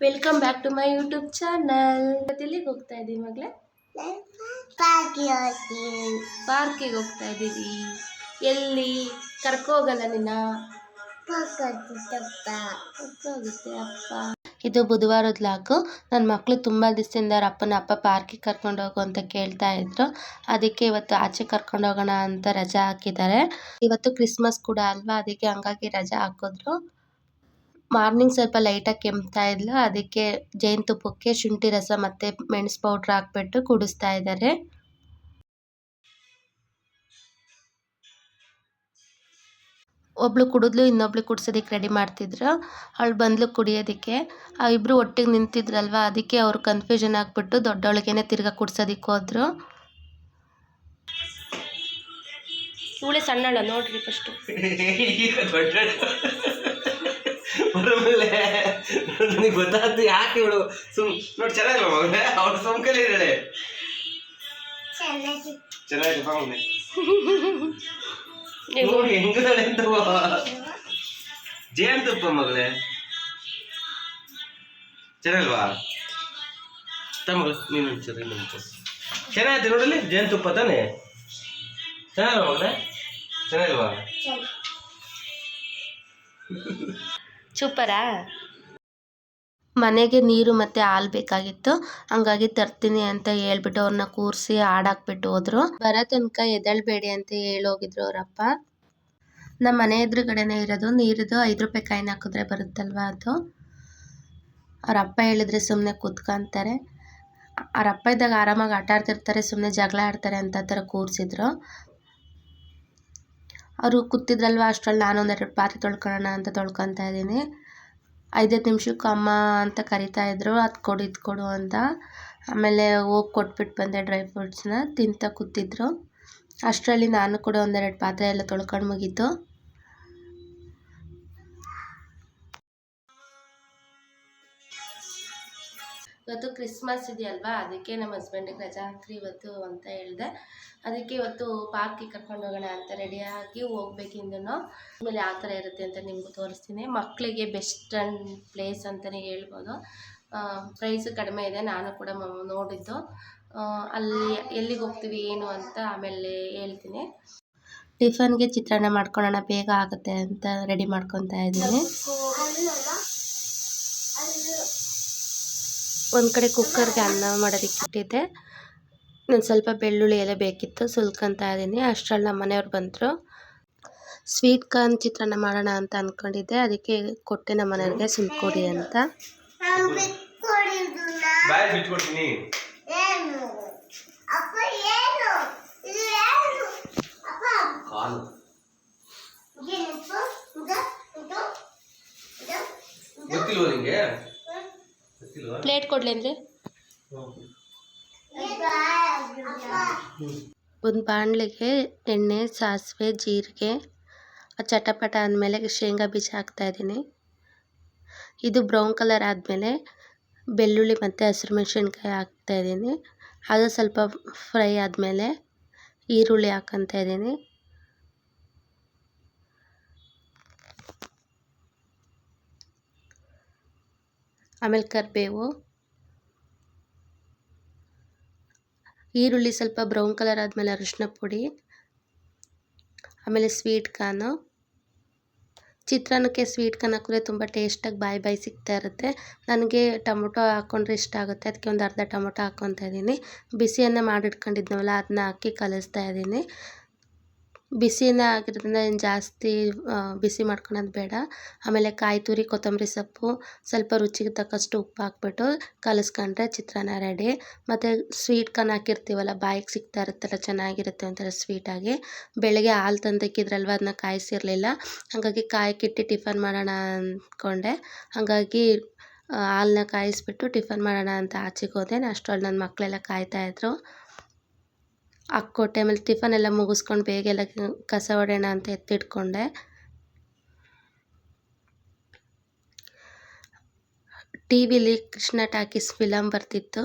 Welcome back to my YouTube channel. ಎಲ್ಲಿಗೆ ಹೋಗ್ತಾ ಇದ್ದೀವಿ ಮಗಳೇ? ಪಾರ್ಕಿಗೆ ಹೋಗ್ತಾ ಇದ್ದೀವಿ. ಎಲ್ಲಿ ಕರ್ಕೋಗಲ್ಲ ನಿನ್ನ? ಕರ್ಕೋಗುತ್ತೆ ಅಪ್ಪ. ಇದು ಬುಧವಾರದ ಲಾಗು. ನನ್ನ ಮಕ್ಕಳು ತುಂಬ ದಿವಸದಿಂದ ಅಪ್ಪ ಪಾರ್ಕಿಗೆ ಕರ್ಕೊಂಡು ಹೋಗು ಅಂತ ಕೇಳ್ತಾ ಇದ್ರು. ಅದಕ್ಕೆ ಇವತ್ತು ಆಚೆ ಕರ್ಕೊಂಡು ಹೋಗೋಣ ಅಂತ ರಜಾ ಹಾಕಿದ್ದಾರೆ. ಇವತ್ತು ಕ್ರಿಸ್ಮಸ್ ಕೂಡ ಅಲ್ವಾ, ಅದಕ್ಕೆ ಹಂಗಾಗಿ ರಜಾ ಹಾಕಿದ್ರು. ಮಾರ್ನಿಂಗ್ ಸ್ವಲ್ಪ ಲೈಟಾಗಿ ಕೆಮ್ತಾ ಇದ್ಲು, ಅದಕ್ಕೆ ಜೇನುತುಪ್ಪಕ್ಕೆ ಶುಂಠಿ ರಸ ಮತ್ತು ಮೆಣಸು ಪೌಡ್ರ್ ಹಾಕ್ಬಿಟ್ಟು ಕುಡಿಸ್ತಾ ಇದ್ದಾರೆ. ಒಬ್ಳು ಕುಡಿದ್ಲು, ಇನ್ನೊಬ್ಳು ಕುಡ್ಸೋದಕ್ಕೆ ರೆಡಿ ಮಾಡ್ತಿದ್ರು. ಅವಳು ಬಂದ್ಲು ಕುಡಿಯೋದಕ್ಕೆ. ಇಬ್ಬರು ಒಟ್ಟಿಗೆ ನಿಂತಿದ್ರಲ್ವ, ಅದಕ್ಕೆ ಅವ್ರು ಕನ್ಫ್ಯೂಷನ್ ಆಗಿಬಿಟ್ಟು ದೊಡ್ಡವಳಿಗೇನೆ ತಿರ್ಗಾ ಕುಡ್ಸೋದಕ್ಕೆ ಹೋದ್ರು. ಇವಳೆ ಸಣ್ಣಳ ನೋಡ್ರಿ ಫಸ್ಟು. ನನಗೆ ಗೊತ್ತಾಯ್ತು ಯಾಕೆ ಇವಳು ನೋಡಿ ಚೆನ್ನಾಗಿಲ್ಲ ಮಗನೇ, ಅವಳು ಸುಮ್ಕಲಿ ಹೇಳಿ ಚೆನ್ನಾಗಿದೆ ಮಗನೇ ನೋಡಿ ಹೆಂಗದಾಳೆ ಅಂತ. ಜೇನುತುಪ್ಪ ಮಗಳೇ ಚೆನ್ನಾಗಿಲ್ವಾ? ಮಗಳು ನೀನು ಚೆನ್ನಾಗೈತೆ ನೋಡಲಿ, ಜೇನುತುಪ್ಪ ತಾನೆ ಚೆನ್ನಾಗಿಲ್ವಾ ಮಗಳೇ? ಚೆನ್ನಾಗಿಲ್ವಾ? ಸೂಪರಾ? ಮನೆಗೆ ನೀರು ಮತ್ತು ಹಾಲು ಬೇಕಾಗಿತ್ತು, ಹಂಗಾಗಿ ತರ್ತೀನಿ ಅಂತ ಹೇಳ್ಬಿಟ್ಟು ಅವ್ರನ್ನ ಕೂರಿಸಿ ಹಾಡಾಕ್ಬಿಟ್ಟು ಹೋದ್ರು. ಬರೋ ತನಕ ಎದ್ದೇಳಬೇಡಿ ಅಂತ ಹೇಳೋಗಿದ್ರು ಅವರಪ್ಪ. ನಮ್ಮ ಮನೆ ಎದುರುಗಡೆನೇ ಇರೋದು. ನೀರಿದು 5 ರೂಪಾಯಿ ಕಾಯಿನ್ ಹಾಕಿದ್ರೆ ಬರುತ್ತಲ್ವ ಅದು. ಅವರಪ್ಪ ಹೇಳಿದ್ರೆ ಸುಮ್ಮನೆ ಕೂತ್ಕೊಂತಾರೆ. ಅವರಪ್ಪ ಇದ್ದಾಗ ಆರಾಮಾಗಿ ಆಟ ಆಡ್ತಿರ್ತಾರೆ, ಸುಮ್ಮನೆ ಜಗಳ ಆಡ್ತಾರೆ ಅಂತ ಥರ ಕೂರಿಸಿದ್ರು. ಅವರು ಕೂತಿದ್ರಲ್ವ, ಅಷ್ಟರಲ್ಲಿ ನಾನು ಒಂದೆರಡು ಪಾತ್ರೆ ತೊಳ್ಕೊಳ್ಳೋಣ ಅಂತ ತೊಳ್ಕೊತಾ ಇದ್ದೀನಿ. 5 ನಿಮಿಷಕ್ಕೆ ಅಮ್ಮ ಅಂತ ಕರಿತಾ ಇದ್ರು, ಅದು ಕೊಡು ಇದು ಕೊಡು ಅಂತ. ಆಮೇಲೆ ಹೋಗಿ ಕೊಟ್ಬಿಟ್ಟು ಬಂದೆ ಡ್ರೈ ಫ್ರೂಟ್ಸ್ನ. ತಿಂತ ಕೂತಿದ್ರು. ಅಷ್ಟರಲ್ಲಿ ನಾನು ಕೂಡ ಒಂದೆರಡು ಪಾತ್ರೆ ಎಲ್ಲ ತೊಳ್ಕೊಂಡು ಮುಗೀತು. ಇವತ್ತು ಕ್ರಿಸ್ಮಸ್ ಇದೆಯಲ್ವಾ, ಅದಕ್ಕೆ ನಮ್ಮ ಹಸ್ಬೆಂಡಿಗೆ ರಜಾ ಹಾಕ್ರಿ ಇವತ್ತು ಅಂತ ಹೇಳಿದೆ. ಅದಕ್ಕೆ ಇವತ್ತು ಪಾರ್ಕಿಗೆ ಕರ್ಕೊಂಡು ಹೋಗೋಣ ಅಂತ ರೆಡಿಯಾಗಿ ಹೋಗ್ಬೇಕಿಂದನು. ಆಮೇಲೆ ಯಾವ ಥರ ಇರುತ್ತೆ ಅಂತ ನಿಮಗೂ ತೋರಿಸ್ತೀನಿ. ಮಕ್ಕಳಿಗೆ ಬೆಸ್ಟ್ ಆ್ಯಂಡ್ ಪ್ಲೇಸ್ ಅಂತಲೇ ಹೇಳ್ಬೋದು. ಪ್ರೈಸು ಕಡಿಮೆ ಇದೆ, ನಾನು ಕೂಡ ನೋಡಿದ್ದು. ಅಲ್ಲಿ ಎಲ್ಲಿಗೆ ಹೋಗ್ತೀವಿ ಏನು ಅಂತ ಆಮೇಲೆ ಹೇಳ್ತೀನಿ. ಟಿಫನ್ಗೆ ಚಿತ್ರಾನ್ನ ಮಾಡ್ಕೊಳ್ಳೋಣ, ಬೇಗ ಆಗುತ್ತೆ ಅಂತ ರೆಡಿ ಮಾಡ್ಕೊತಾ ಇದ್ದೀನಿ. ಒಂದು ಕಡೆ ಕುಕ್ಕರ್ಗೆ ಅನ್ನ ಮಾಡೋದಕ್ಕೆ ಇಟ್ಟಿದ್ದೆ. ನಾನು ಸ್ವಲ್ಪ ಬೆಳ್ಳುಳ್ಳಿ ಎಲ್ಲ ಬೇಕಿತ್ತು, ಸುಲ್ಕೊತಾ ಇದ್ದೀನಿ. ಅಷ್ಟರಲ್ಲಿ ನಮ್ಮ ಮನೆಯವ್ರು ಬಂದರು. ಸ್ವೀಟ್ ಕಾರ್ನ್ ಚಿತ್ರಾನ್ನ ಮಾಡೋಣ ಅಂತ ಅಂದ್ಕೊಂಡಿದ್ದೆ, ಅದಕ್ಕೆ ಕೊಟ್ಟೆ ನಮ್ಮ ಮನೆಯವ್ರಿಗೆ ಸುಲ್ಕೊಡಿ ಅಂತ. ಪ್ಲೇಟ್ ಕೊಡ್ಲೇನ್ರಿ? ಒಂದು ಬಾಣಲೆಗೆ ಎಣ್ಣೆ, ಸಾಸಿವೆ, ಜೀರಿಗೆ ಚಟಪಟ ಆದಮೇಲೆ ಶೇಂಗಾ ಬೀಜ ಹಾಕ್ತಾಯಿದ್ದೀನಿ. ಇದು ಬ್ರೌನ್ ಕಲರ್ ಆದಮೇಲೆ ಬೆಳ್ಳುಳ್ಳಿ ಮತ್ತು ಹಸಿರು ಮೆಣಸಿನ್ಕಾಯಿ ಹಾಕ್ತಾಯಿದ್ದೀನಿ. ಅದು ಸ್ವಲ್ಪ ಫ್ರೈ ಆದಮೇಲೆ ಈರುಳ್ಳಿ ಹಾಕ್ಕೊತಾ ಇದ್ದೀನಿ. ಆಮೇಲೆ ಕರಿಬೇವು, ಈರುಳ್ಳಿ ಸ್ವಲ್ಪ ಬ್ರೌನ್ ಕಲರ್ ಆದಮೇಲೆ ಅರಿಶಿನ ಪುಡಿ, ಆಮೇಲೆ ಸ್ವೀಟ್ ಕಾರ್ನು. ಚಿತ್ರಾನ್ನಕ್ಕೆ ಸ್ವೀಟ್ ಕಾರ್ನ್ ಹಾಕಿದ್ರೆ ತುಂಬ ಟೇಸ್ಟಾಗಿ ಬಾಯಿ ಸಿಗ್ತಾ ಇರುತ್ತೆ. ನನಗೆ ಟೊಮೊಟೊ ಹಾಕ್ಕೊಂಡ್ರೆ ಇಷ್ಟ ಆಗುತ್ತೆ, ಅದಕ್ಕೆ ಒಂದು ಅರ್ಧ ಟೊಮೊಟೊ ಹಾಕ್ಕೊತಾ ಇದ್ದೀನಿ. ಬಿಸಿಯನ್ನು ಮಾಡಿಟ್ಕೊಂಡಿದ್ನವಲ್ಲ, ಅದನ್ನ ಹಾಕಿ ಕಲಿಸ್ತಾ ಇದ್ದೀನಿ. ಬಿಸಿಯನ್ನು ಆಗಿರೋದ್ರಿಂದ ಏನು ಜಾಸ್ತಿ ಬಿಸಿ ಮಾಡ್ಕೊಳೋದು ಬೇಡ. ಆಮೇಲೆ ಕಾಯಿ ತುರಿ, ಕೊತ್ತಂಬರಿ ಸೊಪ್ಪು, ಸ್ವಲ್ಪ ರುಚಿಗೆ ತಕ್ಕಷ್ಟು ಉಪ್ಪು ಹಾಕ್ಬಿಟ್ಟು ಕಲಿಸ್ಕೊಂಡ್ರೆ ಚಿತ್ರಾನ್ನ ರೆಡಿ. ಮತ್ತು ಸ್ವೀಟ್ ಕಾರ್ನ್ ಹಾಕಿರ್ತೀವಲ್ಲ, ಬಾಯಿಗೆ ಸಿಗ್ತಾ ಇರುತ್ತಲ್ಲ, ಚೆನ್ನಾಗಿರುತ್ತೆ ಒಂಥರ ಸ್ವೀಟಾಗಿ. ಬೆಳಗ್ಗೆ ಹಾಲು ತಂದಿಕ್ಕಿದ್ರಲ್ವ, ಅದನ್ನ ಕಾಯಿಸಿರಲಿಲ್ಲ, ಹಾಗಾಗಿ ಕಾಯಕ್ಕಿಟ್ಟು ಟಿಫನ್ ಮಾಡೋಣ ಅಂದ್ಕೊಂಡೆ. ಹಾಗಾಗಿ ಹಾಲನ್ನ ಕಾಯಿಸ್ಬಿಟ್ಟು ಟಿಫನ್ ಮಾಡೋಣ ಅಂತ ಆಚೆಗೆ ಹೋದೆ. ಅಷ್ಟರಲ್ಲಿ ನನ್ನ ಮಕ್ಕಳೆಲ್ಲ ಕಾಯ್ತಾಯಿದ್ರು, ಹಾಕ್ಕೊಟ್ಟೆ. ಆಮೇಲೆ ಟಿಫನ್ ಎಲ್ಲ ಮುಗಿಸ್ಕೊಂಡು ಬೇಗ ಕಸ ಹೊಡೆಯೋಣ ಅಂತ ಎತ್ತಿಟ್ಕೊಂಡೆ. ಟಿ ವಿಲಿ ಕೃಷ್ಣ ಟಾಕೀಸ್ ಫಿಲಮ್ ಬರ್ತಿತ್ತು,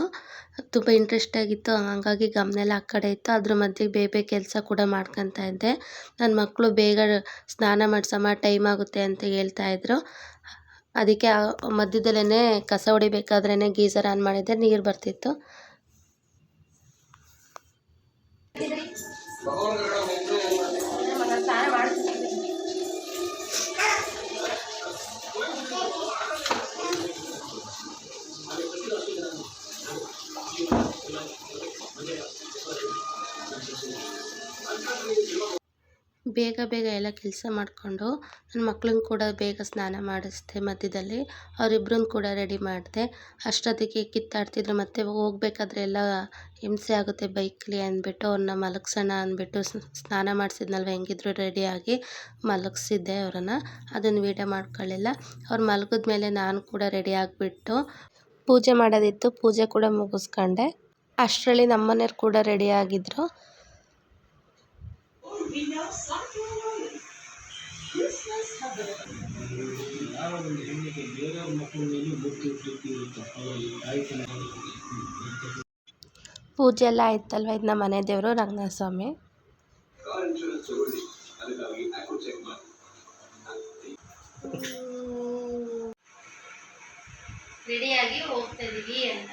ತುಂಬ ಇಂಟ್ರೆಸ್ಟ್ ಆಗಿತ್ತು. ಹಾಗಾಗಿ ಗಮನ ಎಲ್ಲ ಆ ಕಡೆ ಇತ್ತು. ಅದ್ರ ಮಧ್ಯೆ ಬೇರೆ ಕೆಲಸ ಕೂಡ ಮಾಡ್ಕೊತಾ ಇದ್ದೆ. ನನ್ನ ಮಕ್ಕಳು ಬೇಗ ಸ್ನಾನ ಮಾಡಿಸಮ್ಮ, ಟೈಮ್ ಆಗುತ್ತೆ ಅಂತ ಹೇಳ್ತಾಯಿದ್ರು. ಅದಕ್ಕೆ ಮಧ್ಯದಲ್ಲೇ ಕಸ ಹೊಡಿಬೇಕಾದ್ರೇ ಗೀಝರ್ ಆನ್ ಮಾಡಿದ್ದೆ, ನೀರು ಬರ್ತಿತ್ತು. ಬೇಗ ಬೇಗ ಎಲ್ಲ ಕೆಲಸ ಮಾಡಿಕೊಂಡು ನನ್ನ ಮಕ್ಳನ್ನ ಕೂಡ ಬೇಗ ಸ್ನಾನ ಮಾಡಿಸ್ದೆ. ಮಧ್ಯದಲ್ಲಿ ಅವರಿಬ್ಬರನ್ನ ಕೂಡ ರೆಡಿ ಮಾಡಿದೆ. ಅಷ್ಟೊತ್ತಿಗೆ ಕಿತ್ತಾಡ್ತಿದ್ರು, ಮತ್ತು ಹೋಗ್ಬೇಕಾದ್ರೆ ಎಲ್ಲ ಹಿಂಸೆ ಆಗುತ್ತೆ ಬೈಕಲ್ಲಿ ಅಂದ್ಬಿಟ್ಟು ಅವ್ರನ್ನ ಮಲಗ್ಸೋಣ ಅಂದ್ಬಿಟ್ಟು ಸ್ನಾನ ಮಾಡಿಸಿದ್ನಲ್ವ, ಹೆಂಗಿದ್ರು ರೆಡಿಯಾಗಿ ಮಲಗಿಸಿದ್ದೆ ಅವರನ್ನು. ಅದನ್ನು ವೀಡಿಯೋ ಮಾಡ್ಕೊಳ್ಳಿಲ್ಲ. ಅವ್ರು ಮಲಗಿದ್ಮೇಲೆ ನಾನು ಕೂಡ ರೆಡಿ ಆಗಿಬಿಟ್ಟು ಪೂಜೆ ಮಾಡೋದಿತ್ತು, ಪೂಜೆ ಕೂಡ ಮುಗಿಸ್ಕೊಂಡೆ. ಅಷ್ಟರಲ್ಲಿ ನಮ್ಮನೆಯವ್ರು ಕೂಡ ರೆಡಿ ಆಗಿದ್ರು. ಪೂಜೆ ಎಲ್ಲ ಆಯ್ತಲ್ವ, ಇದು ನಮ್ಮ ಮನೆ ದೇವರು ರಂಗನಾಥ ಸ್ವಾಮಿ. ರೆಡಿಯಾಗಿ ಹೋಗ್ತಾ ಇದೀವಿ ಅಂತ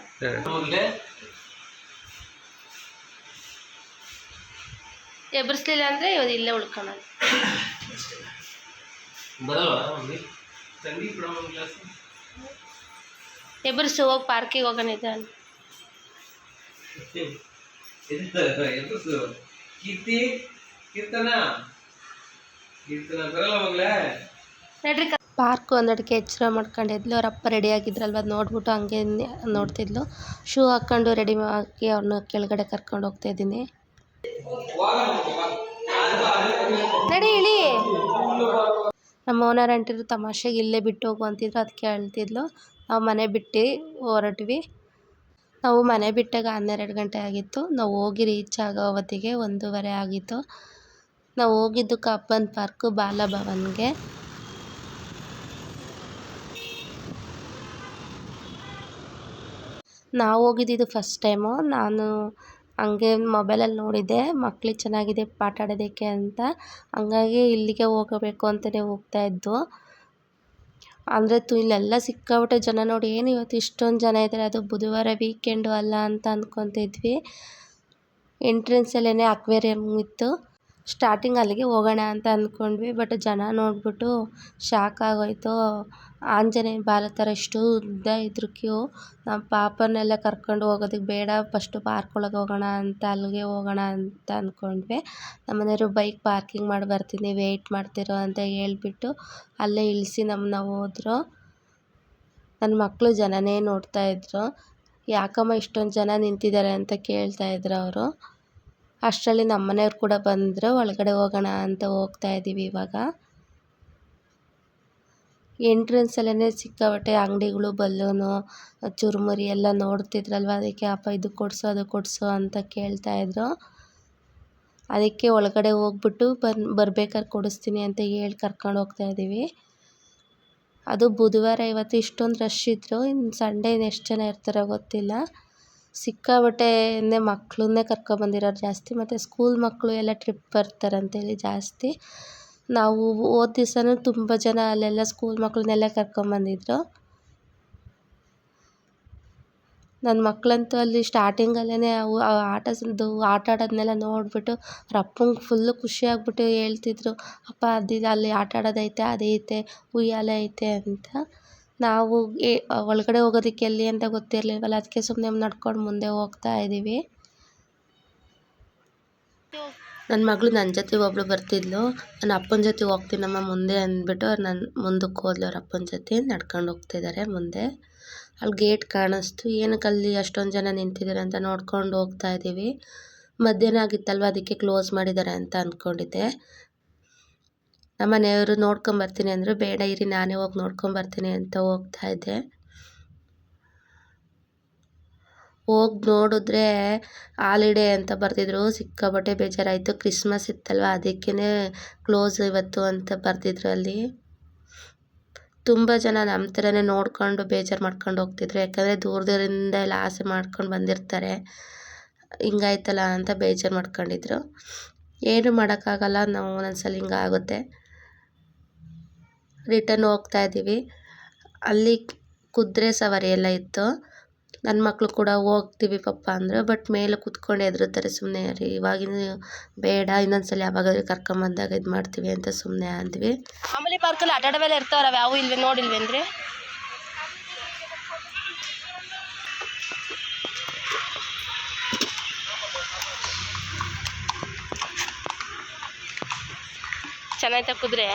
ಎಬ್ಬರಿಸ್ಲಿಲ್ಲ ಅಂದರೆ ಇವತ್ತು ಇಲ್ಲೇ ಉಳ್ಕೊಳ್ಳೋದು. ಎಬ್ಬರಿಸು, ಹೋಗಿ ಪಾರ್ಕಿಗೆ ಹೋಗೋಣ ಇದ್ದಾನೆ. ನಡ್ರಿ ಪಾರ್ಕ್ ಒಂದಡಿಕೆ ಎಚ್ಚರ ಮಾಡ್ಕೊಂಡಿದ್ಲು. ಅವ್ರ ಅಪ್ಪ ರೆಡಿ ಆಗಿದ್ರಲ್ವ, ಅದು ನೋಡ್ಬಿಟ್ಟು ಹಂಗೆ ನೋಡ್ತಿದ್ಲು. ಶೂ ಹಾಕ್ಕೊಂಡು ರೆಡಿ ಆಗಿ ಅವ್ರನ್ನ ಕೆಳಗಡೆ ಕರ್ಕೊಂಡು ಹೋಗ್ತಾ ಇದ್ದೀನಿ. ನಡಿ ಇಳಿ. ನಮ್ಮ ಓನರ್ ಅಂಟಿದ್ರು ತಮಾಷೆಗೆ ಇಲ್ಲೇ ಬಿಟ್ಟು ಹೋಗು ಅಂತಿದ್ರು, ಅದಕ್ಕೆ ಹೇಳ್ತಿದ್ಲು. ನಾವು ಮನೆ ಬಿಟ್ಟು ಹೊರಟ್ವಿ. ನಾವು ಮನೆ ಬಿಟ್ಟಾಗ 12 ಗಂಟೆ ಆಗಿತ್ತು. ನಾವು ಹೋಗಿ ರೀಚ್ ಆಗೋ ಹೊತ್ತಿಗೆ 1:30 ಆಗಿತ್ತು. ನಾವು ಹೋಗಿದ್ದು ಕಬ್ಬನ್ ಪಾರ್ಕು ಬಾಲಭವನ್ಗೆ. ನಾವು ಹೋಗಿದ್ದು ಫಸ್ಟ್ ಟೈಮು. ನಾನು ಹಂಗೆ ಮೊಬೈಲಲ್ಲಿ ನೋಡಿದ್ದೆ, ಮಕ್ಳಿಗೆ ಚೆನ್ನಾಗಿದೆ ಪಾಠ ಆಡೋದಕ್ಕೆ ಅಂತ, ಹಂಗಾಗಿ ಇಲ್ಲಿಗೆ ಹೋಗಬೇಕು ಅಂತಲೇ ಹೋಗ್ತಾಯಿದ್ದು. ಅಂದರೆ ಇಲ್ಲೆಲ್ಲ ಸಿಕ್ಕಾಬಿಟ್ಟೆ ಜನ ನೋಡಿ, ಏನು ಇವತ್ತು ಇಷ್ಟೊಂದು ಜನ ಇದ್ದಾರೆ, ಅದು ಬುಧವಾರ ವೀಕೆಂಡು ಅಲ್ಲ ಅಂತ ಅಂದ್ಕೊತಿದ್ವಿ. ಎಂಟ್ರೆನ್ಸಲ್ಲೇ ಅಕ್ವೇರಿಯಮ್ ಇತ್ತು. ಸ್ಟಾರ್ಟಿಂಗ್ ಅಲ್ಲಿಗೆ ಹೋಗೋಣ ಅಂತ ಅಂದ್ಕೊಂಡ್ವಿ, ಬಟ್ ಜನ ನೋಡಿಬಿಟ್ಟು ಶಾಕ್ ಆಗೋಯ್ತು. ಆಂಜನೇಯ ಬಾಲ ಥರ ಇಷ್ಟು ಉದ್ದ ಇದ್ರು ಕ್ಯೂ. ನಮ್ಮ ಪಾಪನೆಲ್ಲ ಕರ್ಕೊಂಡು ಹೋಗೋದಕ್ಕೆ ಬೇಡ, ಫಸ್ಟು ಪಾರ್ಕ್ ಒಳಗೆ ಹೋಗೋಣ ಅಂತ ಅಲ್ಲಿಗೆ ಹೋಗೋಣ ಅಂತ ಅಂದ್ಕೊಂಡ್ವಿ. ನಮ್ಮನೆಯವರು ಬೈಕ್ ಪಾರ್ಕಿಂಗ್ ಮಾಡಿ ಬರ್ತೀನಿ, ವೆಯ್ಟ್ ಮಾಡ್ತಿರೋ ಅಂತ ಹೇಳ್ಬಿಟ್ಟು ಅಲ್ಲೇ ಇಳಿಸಿ ನಮ್ಮನ್ನ ಹೋದ್ರು. ನನ್ನ ಮಕ್ಕಳು ಜನನೇ ನೋಡ್ತಾಯಿದ್ರು. ಯಾಕಮ್ಮ ಇಷ್ಟೊಂದು ಜನ ನಿಂತಿದ್ದಾರೆ ಅಂತ ಕೇಳ್ತಾಯಿದ್ರು ಅವರು. ಅಷ್ಟರಲ್ಲಿ ನಮ್ಮನೆಯವ್ರು ಕೂಡ ಬಂದರು. ಒಳಗಡೆ ಹೋಗೋಣ ಅಂತ ಹೋಗ್ತಾ ಇದ್ದೀವಿ ಇವಾಗ. ಎಂಟ್ರೆನ್ಸಲ್ಲೇ ಸಿಕ್ಕಾಬಟ್ಟೆ ಅಂಗಡಿಗಳು, ಬಲ್ಲೂನು, ಚುರುಮುರಿ ಎಲ್ಲ ನೋಡ್ತಿದ್ರಲ್ವ, ಅದಕ್ಕೆ ಅಪ್ಪ ಇದು ಕೊಡಿಸು ಅದು ಕೊಡಿಸು ಅಂತ ಕೇಳ್ತಾಯಿದ್ರು. ಅದಕ್ಕೆ ಒಳಗಡೆ ಹೋಗ್ಬಿಟ್ಟು ಬರ್ಬೇಕಾದ್ರೆ ಕೊಡಿಸ್ತೀನಿ ಅಂತ ಹೇಳಿ ಕರ್ಕೊಂಡು ಹೋಗ್ತಾ ಇದ್ದೀವಿ. ಅದು ಬುಧವಾರ ಇವತ್ತು ಇಷ್ಟೊಂದು ರಶ್ ಇದ್ದರು. ಇನ್ನು ಸಂಡೇ ಎಷ್ಟು ಜನ ಇರ್ತಾರೋ ಗೊತ್ತಿಲ್ಲ. ಸಿಕ್ಕಾಬಟ್ಟೆ ಮಕ್ಕಳನ್ನೇ ಕರ್ಕೊಬಂದಿರೋರು ಜಾಸ್ತಿ, ಮತ್ತು ಸ್ಕೂಲ್ ಮಕ್ಕಳು ಎಲ್ಲ ಟ್ರಿಪ್ ಬರ್ತಾರಂತೇಳಿ ಜಾಸ್ತಿ. ನಾವು ಹೋದ ದಿವಸನೂ ತುಂಬ ಜನ ಅಲ್ಲೆಲ್ಲ ಸ್ಕೂಲ್ ಮಕ್ಕಳನ್ನೆಲ್ಲ ಕರ್ಕೊಂಬಂದಿದ್ರು. ನನ್ನ ಮಕ್ಕಳಂತೂ ಅಲ್ಲಿ ಸ್ಟಾರ್ಟಿಂಗಲ್ಲೇ ಅವು ಆಟ ಆಡೋದನ್ನೆಲ್ಲ ನೋಡಿಬಿಟ್ಟು ಅವ್ರ ಅಪ್ಪಂಗೆ ಫುಲ್ಲು ಖುಷಿ ಆಗ್ಬಿಟ್ಟು ಹೇಳ್ತಿದ್ರು, ಅಪ್ಪ ಅಲ್ಲಿ ಆಟ ಆಡೋದೈತೆ, ಅದೈತೆ, ಉಯ್ಯಾಲೆ ಐತೆ ಅಂತ. ನಾವು ಒಳಗಡೆ ಹೋಗೋದಕ್ಕೆ ಎಲ್ಲಿ ಅಂತ ಗೊತ್ತಿರಲಿಲ್ವಲ್ಲ, ಅದಕ್ಕೆ ಸುಮ್ಮನೆ ನಡ್ಕೊಂಡು ಮುಂದೆ ಹೋಗ್ತಾ ಇದ್ದೀವಿ. ನನ್ನ ಮಗಳು ನನ್ನ ಜೊತೆ ಒಬ್ಬಳು ಬರ್ತಿದ್ಲು. ನನ್ನ ಅಪ್ಪನ ಜೊತೆ ಹೋಗ್ತೀನಮ್ಮ ಮುಂದೆ ಅಂದ್ಬಿಟ್ಟು ನನ್ನ ಮುಂದಕ್ಕೆ ಹೋದ್ಲು. ಅವ್ರ ಅಪ್ಪನ ಜೊತೆ ನಡ್ಕೊಂಡು ಹೋಗ್ತಿದ್ದಾರೆ ಮುಂದೆ. ಅಲ್ಲಿ ಗೇಟ್ ಕಾಣಿಸ್ತು. ಏನಕ್ಕೆ ಅಲ್ಲಿ ಅಷ್ಟೊಂದು ಜನ ನಿಂತಿದ್ದಾರೆ ಅಂತ ನೋಡ್ಕೊಂಡು ಹೋಗ್ತಾ ಇದ್ದೀವಿ. ಮಧ್ಯಾಹ್ನ ಆಗಿತ್ತಲ್ವ, ಅದಕ್ಕೆ ಕ್ಲೋಸ್ ಮಾಡಿದ್ದಾರೆ ಅಂತ ಅಂದ್ಕೊಂಡಿದ್ದೆ. ನಮ್ಮ ಮನೆಯವರು ನೋಡ್ಕೊಂಬರ್ತೀನಿ ಅಂದರು. ಬೇಡ ಇರಿ, ನಾನೇ ಹೋಗಿ ನೋಡ್ಕೊಂಬರ್ತೀನಿ ಅಂತ ಹೋಗ್ತಾ ಇದ್ದೆ. ಹೋಗಿ ನೋಡಿದ್ರೆ ಹಾಲಿಡೇ ಅಂತ ಬರ್ತಿದ್ರು. ಸಿಕ್ಕಾಬಟ್ಟೆ ಬೇಜಾರಾಯಿತು. ಕ್ರಿಸ್ಮಸ್ ಇತ್ತಲ್ವ, ಅದಕ್ಕೇ ಕ್ಲೋಸ್ ಇವತ್ತು ಅಂತ ಬರ್ತಿದ್ರು. ಅಲ್ಲಿ ತುಂಬ ಜನ ನಮ್ಮ ಥರನೇ ನೋಡ್ಕೊಂಡು ಬೇಜಾರು ಮಾಡ್ಕೊಂಡು ಹೋಗ್ತಿದ್ರು. ಯಾಕಂದರೆ ದೂರದಿಂದ ಎಲ್ಲ ಆಸೆ ಮಾಡ್ಕೊಂಡು ಬಂದಿರ್ತಾರೆ, ಹಿಂಗಾಯ್ತಲ್ಲ ಅಂತ ಬೇಜಾರು ಮಾಡ್ಕೊಂಡಿದ್ರು. ಏನು ಮಾಡೋಕ್ಕಾಗಲ್ಲ, ನಾವು ಒಂದೊಂದ್ಸಲ ಹಿಂಗಾಗುತ್ತೆ. ರಿಟರ್ನ್ ಹೋಗ್ತಾ ಇದ್ದೀವಿ. ಅಲ್ಲಿ ಕುದುರೆ ಸವಾರಿ ಎಲ್ಲ ಇತ್ತು. ನನ್ನ ಮಕ್ಕಳು ಕೂಡ ಹೋಗ್ತೀವಿ ಪಪ್ಪ ಅಂದರು, ಬಟ್ ಮೇಲೆ ಕೂತ್ಕೊಂಡು ಹೆದರುತ್ತಾರೆ, ಸುಮ್ಮನೆ ರೀ ಇವಾಗಿನ ಬೇಡ, ಇನ್ನೊಂದ್ಸಲ ಯಾವಾಗಾದ್ರೂ ಕರ್ಕೊಂಬಂದಾಗ ಇದು ಮಾಡ್ತೀವಿ ಅಂತ ಸುಮ್ಮನೆ ಆದ್ವಿ. ಮಾಮೂಲಿ ಪಾರ್ಕಲ್ಲಿ ಆಟ ಆಡೋವೆಲ್ಲ ಇರ್ತಾವ್ರವ, ಯಾವ ಇಲ್ವೇ ನೋಡಿಲ್ವೇನ್ರಿ? ಚೆನ್ನಾಯ್ತಾ ಕುದುರೆ?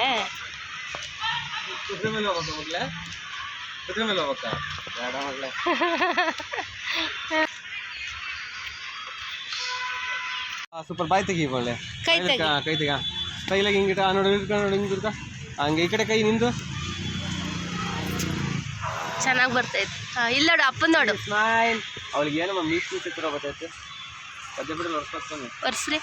ಕುದುರೆ ಮೇಲೆ ಹೋಗ್ಬೇಕಾ ಮಗ್ಲೇ? ಕುದುರೆ ಮೇಲೆ ಹೋಗ್ಬೇಕಾ? ಬೇಡ ಮಗ್ಲೇ. ಸೂಪರ್, ಬಾಯ್ ತೆಗಿ ಒಳ್ಳೆ ಕೈ ತೆಗ ಸ್ಟೈಲಾಗಿ ಹಿಂಗಿಟ ನೋಡಿ, ನೋಡಿ ಹಿಂಗೆ ದುರ್ಗ ಹಂಗೆ ಈ ಕಡೆ ಕೈ ನಿಂದು ಚೆನ್ನಾಗಿ ಬರ್ತೈತೆ. ಇಲ್ಲ ನೋಡು ಅಪ್ಪನ ನೋಡು, ಸ್ಮೈಲ್. ಅವಳಿಗೆ ಏನಮ್ಮ ಮೀಸ್ ಹತ್ರ ಬರ್ತೈತೆ, ಪದ್ಯ ಬಿಡಲು ವರ್ಷ ಒರ್ಸ್ರಿ.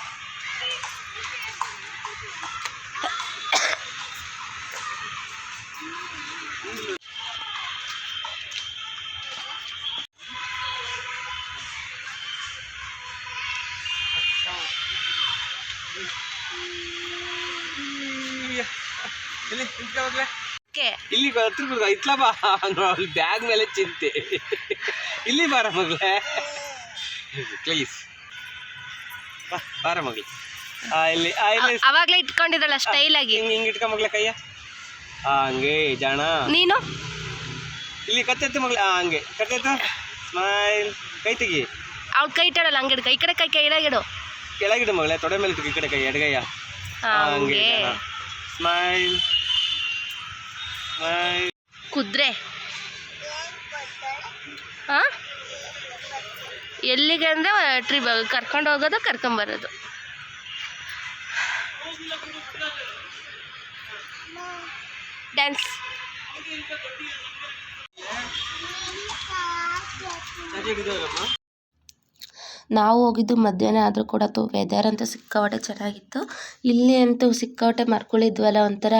ಇಲ್ಲಿ ಹತ್ರ ಇತ್ಲ ಬಾ, ಬ್ಯಾಗ್ ಮೇಲೆ ಚಿಂತೆ. ಇಲ್ಲಿ ಬಾರ ಮಗ್ಲೇ, ಪ್ಲೀಸ್ ಬಾರ ಮಗ್ಲಿ. ಇಲ್ಲಿ ಅವಾಗ್ಲೇ ಇಟ್ಕೊಂಡಿದ್ದಲ್ಲ ಸ್ಟೈಲ್ ಆಗಿ, ಹಿಂಗೆ ಇಟ್ಕ ಮಗ್ಲೇ ಕೈಯ ಹಂಗೆ ಜಾಣ. ನೀನು ಇಲ್ಲಿ ಕತ್ತೆತ್ತು ಮಗ್ಲೇ, ಹಂಗೆ ಕತ್ತೆತ್ತು. ಸ್ಮೈಲ್, ಕೈ ತೆಗಿ. ಅವ್ಳು ಕೈ ಇಟ್ಟಾಡಲ್ಲ, ಹಂಗೆ ಈ ಕಡೆ ಕೈ ಕೆಳಗಿಡು, ಕೆಳಗಿಡು ಮಗಳೇ, ತೊಡೆ ಮೇಲೆ ಇಟ್ಟು ಈ ಕಡೆ ಕೈ ಎಡಗೈಯ ಹಂಗೆ. Smile smile. ಕುದ್ರೆ ಎಲ್ಲಿಗೆ ಅಂದರೆ ಟ್ರಿಪ್ ಕರ್ಕೊಂಡು ಹೋಗೋದು, ಕರ್ಕೊಂಬರೋದು. ಡ್ಯಾನ್ಸ್ ನಾವು ಹೋಗಿದ್ದು ಮಧ್ಯಾಹ್ನ ಆದರೂ ಕೂಡ ವೆದರ್ ಅಂತ ಸಿಕ್ಕಾಪಟ್ಟೆ ಚೆನ್ನಾಗಿತ್ತು. ಇಲ್ಲಿ ಅಂತೂ ಸಿಕ್ಕಾಪಟ್ಟೆ ಮರ್ಕೊಳ್ಳಿದ್ವಲ್ಲ, ಒಂಥರ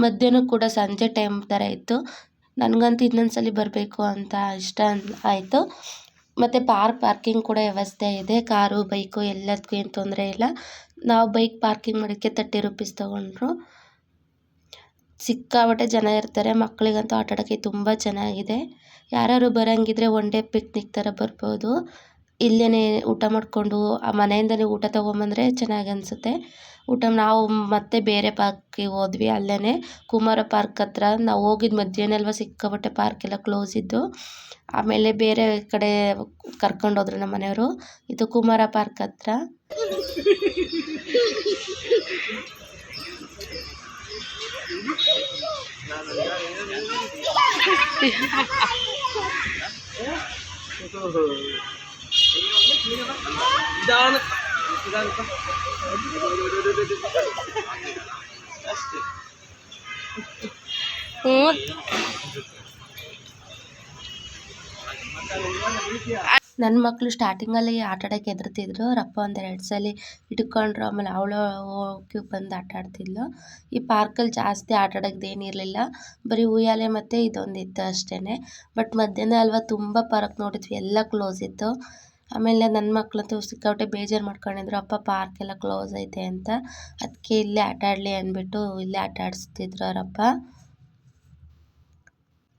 ಮಧ್ಯಾಹ್ನ ಕೂಡ ಸಂಜೆ ಟೈಮ್ ಥರ ಇತ್ತು. ನನಗಂತೂ ಇನ್ನೊಂದ್ಸಲ ಬರಬೇಕು ಅಂತ ಇಷ್ಟ ಆಯಿತು. ಮತ್ತು ಪಾರ್ಕಿಂಗ್ ಕೂಡ ವ್ಯವಸ್ಥೆ ಇದೆ, ಕಾರು ಬೈಕು ಎಲ್ಲದಕ್ಕೂ ಏನು ತೊಂದರೆ ಇಲ್ಲ. ನಾವು ಬೈಕ್ ಪಾರ್ಕಿಂಗ್ ಮಾಡೋಕ್ಕೆ 30 ರೂಪೀಸ್ ತೊಗೊಂಡ್ರು. ಸಿಕ್ಕಾಪಟ್ಟೆ ಜನ ಇರ್ತಾರೆ, ಮಕ್ಕಳಿಗಂತೂ ಆಟ ಆಡೋಕ್ಕೆ ತುಂಬ ಚೆನ್ನಾಗಿದೆ. ಯಾರು ಬರೋಂಗಿದ್ರೆ ಒನ್ ಡೇ ಪಿಕ್ನಿಕ್ ಥರ ಬರ್ಬೋದು. ಇಲ್ಲೇ ಊಟ ಮಾಡಿಕೊಂಡು ಆ ಮನೆಯಿಂದಲೇ ಊಟ ತೊಗೊಂಬಂದರೆ ಚೆನ್ನಾಗಿ ಅನಿಸುತ್ತೆ ಊಟ. ನಾವು ಮತ್ತೆ ಬೇರೆ ಪಾರ್ಕಿಗೆ ಹೋದ್ವಿ, ಅಲ್ಲೇ ಕುಮಾರ ಪಾರ್ಕ್ ಹತ್ರ. ನಾವು ಹೋಗಿದ್ದು ಮಧ್ಯಾಹ್ನ ಅಲ್ವಾ, ಸಿಕ್ಕಾಪಟ್ಟೆ ಪಾರ್ಕ್ ಎಲ್ಲ ಕ್ಲೋಸ್ ಇದ್ದು. ಆಮೇಲೆ ಬೇರೆ ಕಡೆ ಕರ್ಕೊಂಡೋದ್ರು ನಮ್ಮ ಮನೆಯವರು, ಇದು ಕುಮಾರ ಪಾರ್ಕ್ ಹತ್ರ. ನನ್ನ ಮಕ್ಕಳು ಸ್ಟಾರ್ಟಿಂಗಲ್ಲಿ ಆಟ ಆಡೋಕ್ಕೆ ಹೆದರ್ತಿದ್ರು. ಅವರಪ್ಪ ಒಂದೆರಡು ಸಲ ಹಿಡ್ಕೊಂಡ್ರು, ಆಮೇಲೆ ಅವಳು ಹೋಗಿ ಬಂದು ಆಟ ಆಡ್ತಿದ್ಲು. ಈ ಪಾರ್ಕಲ್ಲಿ ಜಾಸ್ತಿ ಆಟ ಆಡೋದೇನಿರಲಿಲ್ಲ, ಬರೀ ಉಯ್ಯಾಲೆ ಮತ್ತು ಇದೊಂದಿತ್ತು ಅಷ್ಟೇ. ಬಟ್ ಮಧ್ಯಾಹ್ನ ಅಲ್ವಾ ತುಂಬ ಪಾರ್ಕ್ ನೋಡಿದ್ವಿ, ಎಲ್ಲ ಕ್ಲೋಸ್ ಇತ್ತು. ಆಮೇಲೆ ನನ್ನ ಮಕ್ಕಳಂತೂ ಸಿಕ್ಕಾಪಟ್ಟೆ ಬೇಜಾರು ಮಾಡ್ಕೊಂಡಿದ್ರು, ಅಪ್ಪ ಪಾರ್ಕ್ ಎಲ್ಲ ಕ್ಲೋಸ್ ಐತೆ ಅಂತ. ಅದಕ್ಕೆ ಇಲ್ಲೇ ಆಟ ಆಡಲಿ ಅಂದ್ಬಿಟ್ಟು ಇಲ್ಲೇ ಆಟ ಆಡಿಸ್ತಿದ್ರು ಅವರಪ್ಪ.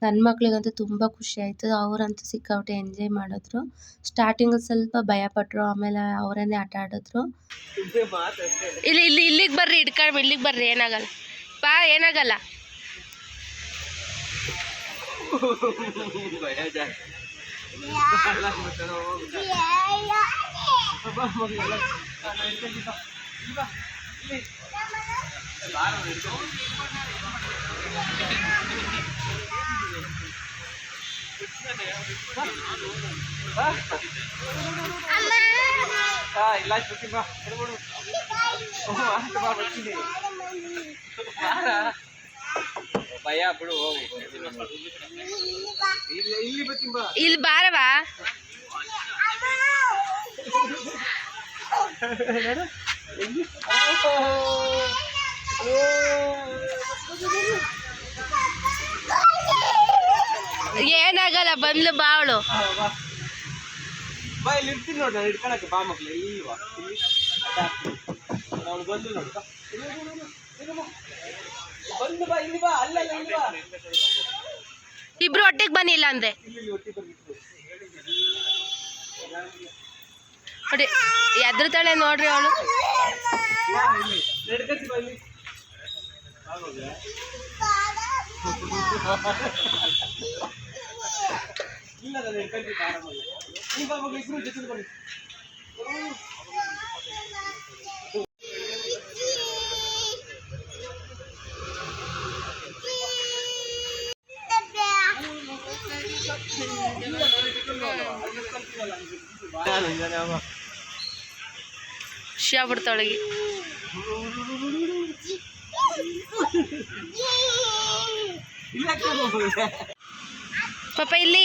ನನ್ನ ಮಕ್ಕಳಿಗಂತೂ ತುಂಬ ಖುಷಿ ಆಯಿತು, ಅವರಂತೂ ಸಿಕ್ಕಾಪಟ್ಟೆ ಎಂಜಾಯ್ ಮಾಡಿದ್ರು. ಸ್ಟಾರ್ಟಿಂಗಲ್ಲಿ ಸ್ವಲ್ಪ ಭಯಪಟ್ಟರು, ಆಮೇಲೆ ಅವರನ್ನೇ ಆಟ ಆಡಿದ್ರು. ಇಲ್ಲಿಗೆ ಬರ್ರಿ, ಹಿಡ್ಕೊಂಡು ಇಲ್ಲಿಗೆ ಬರ್ರಿ, ಏನಾಗಲ್ಲ ಬಾ, ಏನಾಗಲ್ಲ. ಭಯ ಬಿಡು, ಹೋಗು. ಇಲ್ಲಿ ಬಾರವಾ. ಏನಾಗಲ್ಲ, ಬಂದ್ಲು ಬಾ ಅವಳು. ಬಾ, ಇಲ್ಲಿ ಇರ್ತೀನಿ ನೋಡಿ, ನಾನು ಇಟ್ಕೊಳಕ್ಕೆ. ಬಾ ಮಕ್ಳು, ಇಲ್ವಾ ಇಲ್ಲಿ ಅವಳು ಬಂದು ನೋಡಿ, ಬಂದು ಬಾ, ಇಲ್ಲಿ ಬಾ, ಅಲ್ಲ ಇಲ್ಲಿ ಬಾ. ಇಬ್ರು ಒಟ್ಟಿಗೆ ಬನ್ನಿಲ್ಲ ಅಂದ್ರೆ ನೋಡಿ ಎದ್ರತಾಳೆ ನೋಡ್ರಿ ಅವಳು. ಖುಷಿ ಆಗ್ಬಿಡ್ತಾವಳಿಗೆ. ಪಾಪ ಇಲ್ಲಿ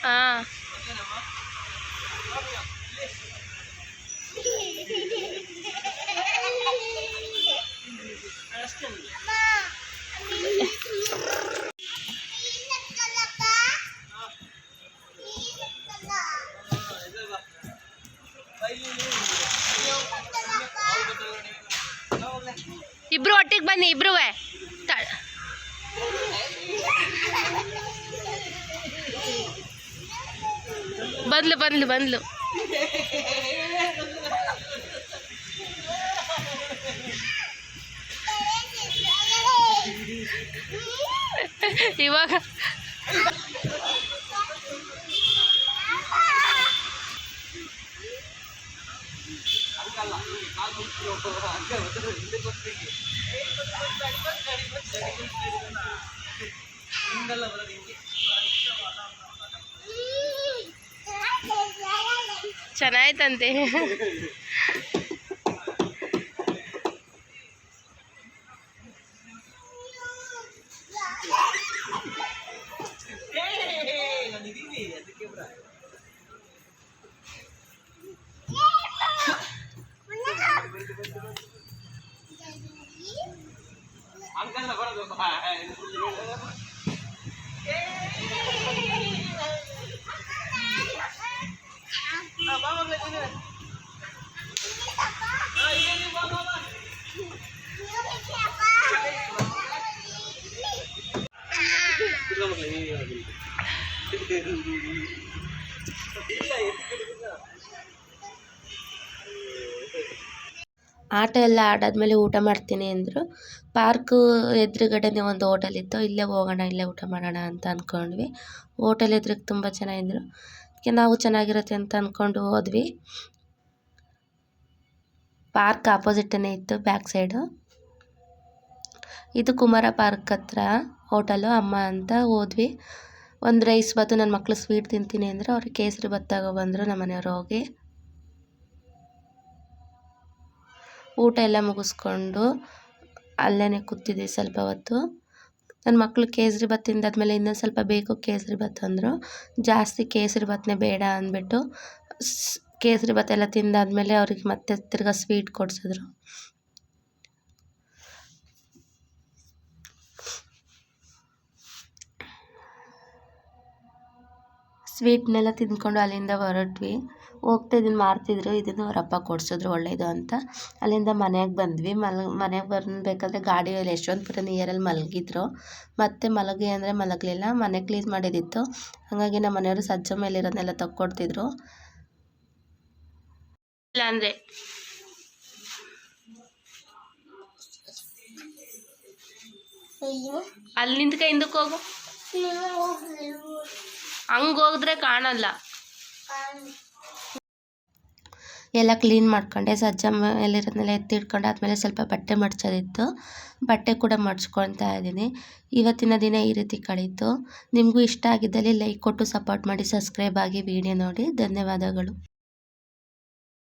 ಹಾಂ ಇಬ್ರು ಒಟ್ಟಿಗೆ ಬನ್ನಿ ಇಬ್ರು ಬಂದ್ಲು ಬಂದ್ಲು ಬಂದ್ಲು. ಇವಾಗ ಚೆನ್ನಾಯ್ತಂತೆ. ಆಟ ಎಲ್ಲ ಆಡಾದ್ಮೇಲೆ ಊಟ ಮಾಡ್ತೀನಿ ಅಂದರು. ಪಾರ್ಕು ಎದುರುಗಡೆನೇ ಒಂದು ಹೋಟೆಲ್ ಇತ್ತು, ಇಲ್ಲೇ ಹೋಗೋಣ ಇಲ್ಲೇ ಊಟ ಮಾಡೋಣ ಅಂತ ಅಂದ್ಕೊಂಡ್ವಿ. ಹೋಟೆಲ್ ಎದುರಿಗೆ ತುಂಬ ಚೆನ್ನಾಗಿದ್ರು, ಅದಕ್ಕೆ ನಾವು ಚೆನ್ನಾಗಿರುತ್ತೆ ಅಂತ ಅಂದ್ಕೊಂಡು ಹೋದ್ವಿ. ಪಾರ್ಕ್ ಆಪೋಸಿಟೇ ಇತ್ತು, ಬ್ಯಾಕ್ ಸೈಡು. ಇದು ಕುಮಾರ ಪಾರ್ಕ್ ಹತ್ರ ಹೋಟೆಲು ಅಮ್ಮ ಅಂತ ಹೋದ್ವಿ. ಒಂದು ರೈಸ್ ಬಾತು, ನನ್ನ ಮಕ್ಕಳು ಸ್ವೀಟ್ ತಿಂತೀನಿ ಅಂದರೆ ಅವ್ರಿಗೆ ಕೇಸರಿ ಬಾತ್ ತಗೊಬಂದರು ನಮ್ಮ ಮನೆಯವರು ಹೋಗಿ. ಊಟ ಎಲ್ಲ ಮುಗಿಸ್ಕೊಂಡು ಅಲ್ಲೇ ಕೂತಿದ್ವಿ ಸ್ವಲ್ಪ ಹೊತ್ತು. ನನ್ನ ಮಕ್ಕಳು ಕೇಸರಿ ಬಾತ್ ತಿಂದಾದ್ಮೇಲೆ ಇನ್ನೊಂದು ಸ್ವಲ್ಪ ಬೇಕು ಕೇಸರಿ ಬಾತ್ ಅಂದರು. ಜಾಸ್ತಿ ಕೇಸರಿ ಬಾತ್ನೇ ಬೇಡ ಅಂದ್ಬಿಟ್ಟು ಕೇಸರಿ ಬಾತ್ ಎಲ್ಲ ತಿಂದಾದ್ಮೇಲೆ ಅವ್ರಿಗೆ ಮತ್ತೆ ತಿರ್ಗಾ ಸ್ವೀಟ್ ಕೊಡಿಸಿದ್ರು. ಸ್ವೀಟ್ನೆಲ್ಲ ತಿಂದ್ಕೊಂಡು ಅಲ್ಲಿಂದ ಹೊರಟ್ವಿ. ಹೋಗ್ತಾ ಇದನ್ನು ಮಾರ್ತಿದ್ರು, ಇದನ್ನು ಅವ್ರ ಅಪ್ಪ ಕೊಡಿಸಿದ್ರು ಒಳ್ಳೇದು ಅಂತ. ಅಲ್ಲಿಂದ ಮನೆಗೆ ಬಂದ್ವಿ. ಮನೆಗೆ ಬರಬೇಕಾದ್ರೆ ಗಾಡಿಯಲ್ಲಿ ಯಶವಂತಪುರ ನಿಯರಲ್ಲಿ ಮಲಗಿದ್ರು. ಮತ್ತೆ ಮಲಗಿ ಅಂದರೆ ಮಲಗಲಿಲ್ಲ, ಮನೆ ಕ್ಲೀನ್ ಮಾಡಿದಿತ್ತು. ಹಾಗಾಗಿ ನಮ್ಮ ಮನೆಯವರು ಸಜ್ಜ ಮೇಲಿರೋದನ್ನೆಲ್ಲ ತಕ್ಕೊಡ್ತಿದ್ರು. ಇಲ್ಲ ಅಂದರೆ ಅಲ್ಲಿ ನಿಂತ್ಕ ಹಿಂದಕ್ಕೆ ಹೋಗು, ಹಂಗೆ ಹೋಗಿದ್ರೆ ಕಾಣಲ್ಲ. ಎಲ್ಲ ಕ್ಲೀನ್ ಮಾಡ್ಕೊಂಡೆ, ಸಜ್ಜ ಮೇಲಿರೋದನ್ನೆಲ್ಲ ಎತ್ತಿಟ್ಕೊಂಡು ಆದಮೇಲೆ ಸ್ವಲ್ಪ ಬಟ್ಟೆ ಮಡ್ಚೋದಿತ್ತು, ಬಟ್ಟೆ ಕೂಡ ಮಡ್ಚ್ಕೊಳ್ತಾ ಇದ್ದೀನಿ. ಇವತ್ತಿನ ದಿನ ಈ ರೀತಿ ಕಳೀತು. ನಿಮಗೂ ಇಷ್ಟ ಆಗಿದ್ದಲ್ಲಿ ಲೈಕ್ ಕೊಟ್ಟು ಸಪೋರ್ಟ್ ಮಾಡಿ, ಸಬ್ಸ್ಕ್ರೈಬ್ ಆಗಿ ವಿಡಿಯೋ ನೋಡಿ. ಧನ್ಯವಾದಗಳು.